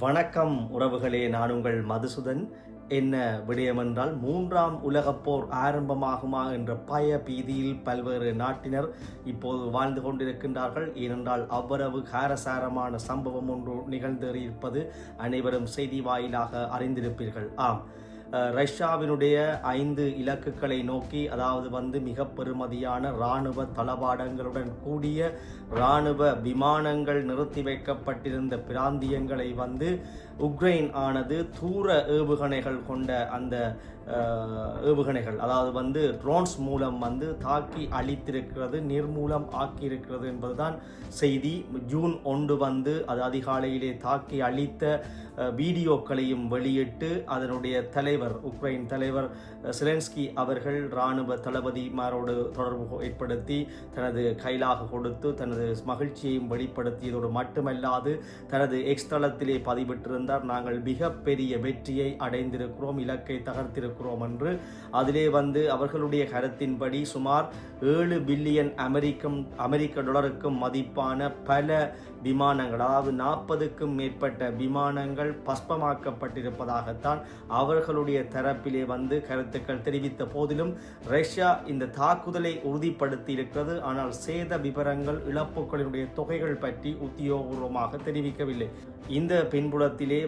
வணக்கம் உறவுகளே, நான் உங்கள் மதுசூதன். என்ன விடயம் என்றால், மூன்றாம் உலகப் போர் ஆரம்பமாகுமா என்ற பய பீதியில் பல்வேறு நாட்டினர் இப்போது வாழ்ந்து கொண்டிருக்கின்றார்கள். ஏனென்றால் அவ்வளவு காரசாரமான சம்பவம் ஒன்று நிகழ்ந்தேறியிருப்பது அனைவரும் செய்தி வாயிலாக அறிந்திருப்பீர்கள். ஆம், ரஷ்யாவினுடைய 5 இலக்குகளை நோக்கி, அதாவது மிக பெறுமதியான இராணுவ தளவாடங்களுடன் கூடிய இராணுவ விமானங்கள் நிறுத்தி வைக்கப்பட்டிருந்த பிராந்தியங்களை உக்ரைன் ஆனது தூர ஏவுகணைகள் கொண்ட அந்த ஏவுகணைகள், அதாவது ட்ரோன்ஸ் மூலம் தாக்கி அழித்திருக்கிறது, நிர்மூலம் ஆக்கியிருக்கிறது என்பதுதான் செய்தி. ஜூன் 1 அது அதிகாலையிலே தாக்கி அழித்த வீடியோக்களையும் வெளியிட்டு அதனுடைய தலைவர், உக்ரைன் தலைவர் செலன்ஸ்கி அவர்கள் இராணுவ தளபதிமாரோடு தொடர்பு ஏற்படுத்தி தனது கைலாக கொடுத்து தனது மகிழ்ச்சியையும் வெளிப்படுத்தியதோடு மட்டுமல்லாது தனது எக்ஸ் தளத்திலே பதிவிட்டிருந்தார், நாங்கள் மிகப்பெரிய வெற்றியை அடைந்திருக்கிறோம், இலக்கை தகர்த்திருக்கிறோம் என்று. அதிலே அவர்களுடைய கருத்தின்படி சுமார் 7 பில்லியன் அமெரிக்க டாலருக்கும் மதிப்பான பல விமானங்கள், அதாவது 40க்கும் மேற்பட்ட விமானங்கள் பஸ்பமாக்கப்பட்டிருப்பதாகத்தான் அவர்களுடைய தரப்பிலே கருத்துக்கள் தெரிவித்த போதிலும் ரஷ்யா இந்த தாக்குதலை உறுதிப்படுத்தி இருக்கிறது. ஆனால் சேத விவரங்கள், இழப்புகளினுடைய தொகைகள் பற்றி உத்தியோகபூர்வமாக தெரிவிக்கவில்லை. இந்த பின்புலத்திலே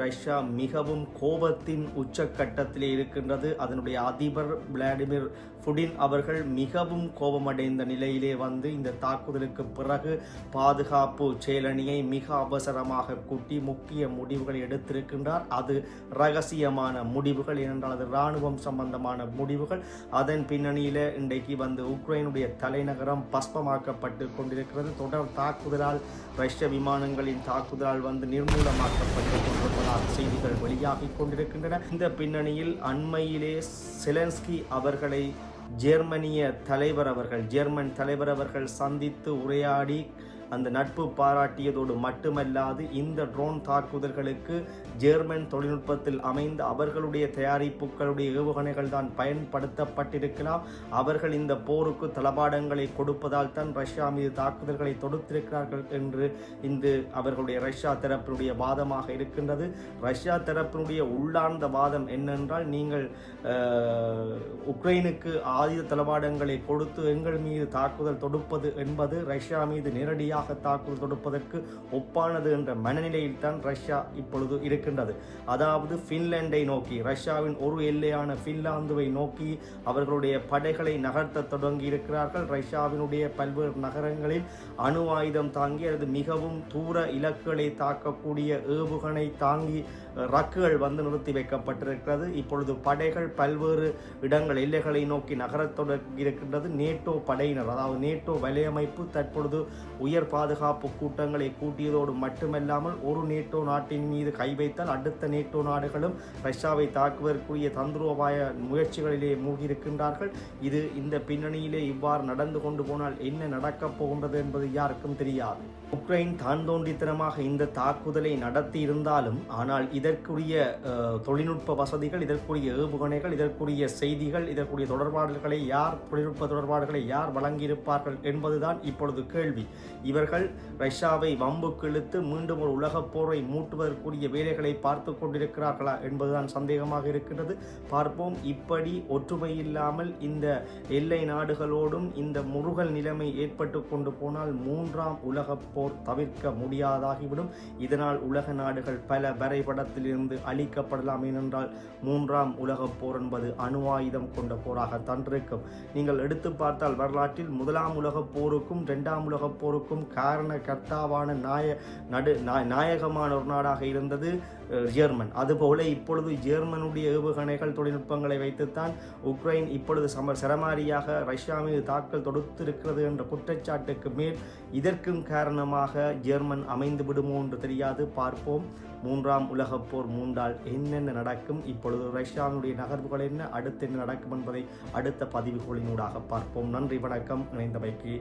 ரஷ்யா மிகவும் கோபத்தின் உச்சக்கட்டத்திலே இருக்கின்றது. அதனுடைய அதிபர் விளாடிமிர் புடின் அவர்கள் மிகவும் கோபமடைந்த நிலையிலே இந்த தாக்குதலுக்கு பிறகு பாதுகாப்பு செயலணியை மிக அவசரமாக கூட்டி முக்கிய முடிவுகளை எடுத்திருக்கின்றார். அது இரகசியமான முடிவுகள், ஏனென்றால் அது இராணுவம் சம்பந்தமான முடிவுகள். அதன் பின்னணியில் இன்றைக்கு உக்ரைனுடைய தலைநகரம் பஸ்பமாக்கப்பட்டு கொண்டிருக்கிறது. தொடர் தாக்குதலால், ரஷ்ய விமானங்களின் தாக்குதலால் நிர்மூலமாக்கப்பட்டு கொண்டிருப்பதாக செய்திகள் வெளியாகிக் கொண்டிருக்கின்றன. இந்த பின்னணியில் அண்மையிலே செலன்ஸ்கி அவர்களை ஜெர்மன் தலைவர் அவர்கள் சந்தித்து உரையாடி அந்த நட்பு பாராட்டியதோடு மட்டுமல்லாது இந்த ட்ரோன் தாக்குதல்களுக்கு ஜெர்மன் தொழில்நுட்பத்தில் அமைந்த அவர்களுடைய தயாரிப்புகளுடைய ஏவுகணைகள் தான் பயன்படுத்தப்பட்டிருக்கலாம், அவர்கள் இந்த போருக்கு தளபாடங்களை கொடுப்பதால் தான் ரஷ்யா மீது தாக்குதல்களை தொடுத்திருக்கிறார்கள் என்று இன்று அவர்களுடைய ரஷ்யா தரப்பினுடைய வாதமாக இருக்கின்றது. ரஷ்யா தரப்பினுடைய உள்ளார்ந்த வாதம் என்னென்றால், நீங்கள் உக்ரைனுக்கு ஆயுத தளபாடங்களை கொடுத்து எங்கள் மீது தாக்குதல் தொடுப்பது என்பது ரஷ்யா மீது நேரடியாக தாக்குதல் தொடுப்பதற்கு ஒப்பானது என்ற மனநிலையில் தான் ரஷ்யா இப்பொழுது இருக்கின்றது. அதாவது பின்லாந்தை நோக்கி, ரஷ்யாவின் ஒரு எல்லையான பின்லாந்துவை நோக்கி அவர்களுடைய படைகளை நகர்த்த தொடங்கி இருக்கிறார்கள். ரஷ்யாவினுடைய பல்வேறு நகரங்களில் அணு ஆயுதம் தாங்கி அல்லது மிகவும் தூர இலக்குகளை தாக்கக்கூடிய ஏவுகணை தாங்கி ரக்குகள் நிறுத்தி வைக்கப்பட்டிருக்கிறது. இப்பொழுது படைகள் பல்வேறு இடங்கள், எல்லைகளை நோக்கி நகரத் தொடங்கி இருக்கின்றது. நேட்டோ படையினர், அதாவது நேட்டோ வலையமைப்பு தற்பொழுது உயர் பாதுகாப்பு கூட்டங்களை கூட்டியதோடு மட்டுமல்லாமல் ஒரு நேட்டோ நாட்டின் மீது கை வைத்தால் அடுத்த நேட்டோ நாடுகளும் ரஷ்யாவை தாக்குவதற்குரிய தந்திரோபாய முயற்சிகளிலே மூழ்கியிருக்கின்றார்கள். இந்த பின்னணியிலே இவ்வாறு நடந்து கொண்டு போனால் என்ன நடக்கப் போகின்றது என்பது யாருக்கும் தெரியாது. உக்ரைன் தான் தோன்றித்தனமாக இந்த தாக்குதலை நடத்தி இருந்தாலும், ஆனால் இதற்குரிய தொழில்நுட்ப வசதிகள், இதற்குரிய ஏவுகணைகள், இதற்குரிய செய்திகள், இதற்குரிய தொழில்நுட்ப தொடர்பாடுகளை யார் வழங்கியிருப்பார்கள் என்பதுதான் இப்பொழுது கேள்வி. இவர்கள் ரஷ்யாவை வம்புக்கு இழுத்து மீண்டும் ஒரு உலகப் போரை மூட்டுவதற்குரிய வேலைகளை பார்த்து கொண்டிருக்கிறார்களா என்பதுதான் சந்தேகமாக இருக்கின்றது. பார்ப்போம். இப்படி ஒற்றுமை இல்லாமல் இந்த எல்லை நாடுகளோடும் இந்த முருகல் நிலைமை ஏற்பட்டு கொண்டு போனால் 3ஆம் உலகப் போர் தவிர்க்க முடியாதாகிவிடும். இதனால் உலக நாடுகள் பல வரைபடத்தில் இருந்து அழிக்கப்படலாம். ஏனென்றால் 3ஆம் உலகப் போர் என்பது அணு ஆயுதம் கொண்ட போராகத்தான் இருக்கும். நீங்கள் எடுத்து பார்த்தால் வரலாற்றில் 1ஆம் உலகப் போருக்கும் 2ஆம் உலகப் போருக்கும் காரணகர்த்தாவான நாயகமான ஒரு நாடாக இருந்தது ஜெர்மன். அதுபோல இப்பொழுது ஜெர்மனுடைய ஏவுகணைகள், தொழில்நுட்பங்களை வைத்துத்தான் உக்ரைன் இப்பொழுது சரமாரியாக ரஷ்யா மீது தாக்கல் தொடுத்திருக்கிறது என்ற குற்றச்சாட்டுக்கு மேல் இதற்கும் காரணமாக ஜெர்மன் அமைந்து விடுமோ என்று தெரியாது. பார்ப்போம். 3ஆம் உலகப் போர் மூண்டால் என்னென்ன நடக்கும், இப்பொழுது ரஷ்யாவினுடைய நகர்வுகள் என்ன, அடுத்து என்ன நடக்கும் என்பதை அடுத்த பதிவுகளினூடாக பார்ப்போம். நன்றி, வணக்கம். இணைந்தமைக்கு